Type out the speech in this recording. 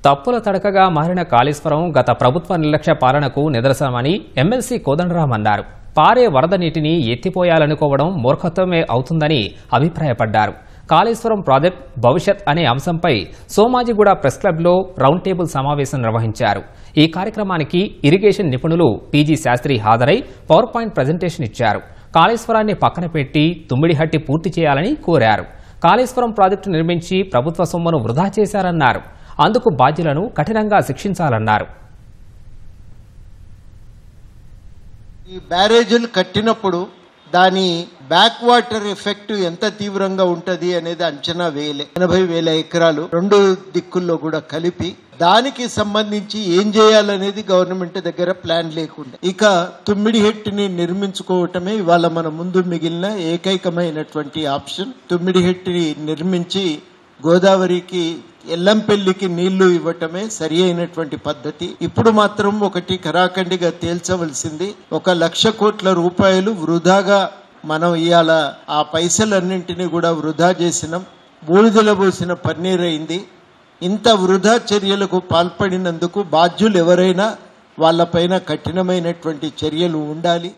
తప్పుల తడకగా మారిన కాళేశ్వరం గత ప్రభుత్వ నిర్లక్ష్య పాలనకు నిదర్శనమని ఎమ్మెల్సీ కోదండరాం అన్నారు. పారే వరద నీటిని ఎత్తిపోయాలనుకోవడం మూర్ఖత్వమే అవుతుందని అభిప్రాయపడ్డారు. కాళేశ్వరం ప్రాజెక్ట్ భవిష్యత్ అనే అంశంపై సోమాజిగూడ ప్రెస్ క్లబ్లో రౌండ్ టేబుల్ సమావేశం నిర్వహించారు. ఈ కార్యక్రమానికి ఇరిగేషన్ నిపుణులు పీజీ శాస్త్రి హాజరై పవర్ పాయింట్ ప్రజెంటేషన్ ఇచ్చారు. కాళేశ్వరాన్ని పక్కన పెట్టి తుమ్మిడిహట్టి పూర్తి చేయాలని కోరారు. కాళేశ్వరం ప్రాజెక్టు నిర్మించి ప్రభుత్వ సొమ్మును వృధా చేశారన్నారు. అందుకు బాధ్యులను కఠినంగా శిక్షించాలన్నారు. ఈ బ్యారేజీలు కట్టినప్పుడు దాని బ్యాక్ వాటర్ ఎఫెక్ట్ ఎంత తీవ్రంగా ఉంటది అనేది అంచనా వేయలే. 80,000 ఎకరాలు 2 దిక్కుల్లో కూడా కలిపి దానికి సంబంధించి ఏం చేయాలనేది గవర్నమెంట్ దగ్గర ప్లాన్ లేకుండా ఇక తుమ్మిడిహెట్టిని నిర్మించుకోవటమే ఇవాళ మన ముందు మిగిలిన ఏకైకమైనటువంటి ఆప్షన్. తుమ్మిడిహెట్టిని నిర్మించి గోదావరికి ఎల్లంపల్లికి నీళ్లు ఇవ్వటమే సరి అయినటువంటి పద్ధతి. ఇప్పుడు మాత్రం ఒకటి కరాఖండిగా తేల్చవలసింది, 1,00,000 కోట్ల రూపాయలు వృధాగా మనం ఇవాళ ఆ పైసలన్నింటినీ కూడా వృధా చేసినాం. బూడిదల పోసిన పన్నీరైంది. ఇంత వృధా చర్యలకు పాల్పడినందుకు బాధ్యులు ఎవరైనా వాళ్ళపైన కఠినమైనటువంటి చర్యలు ఉండాలి.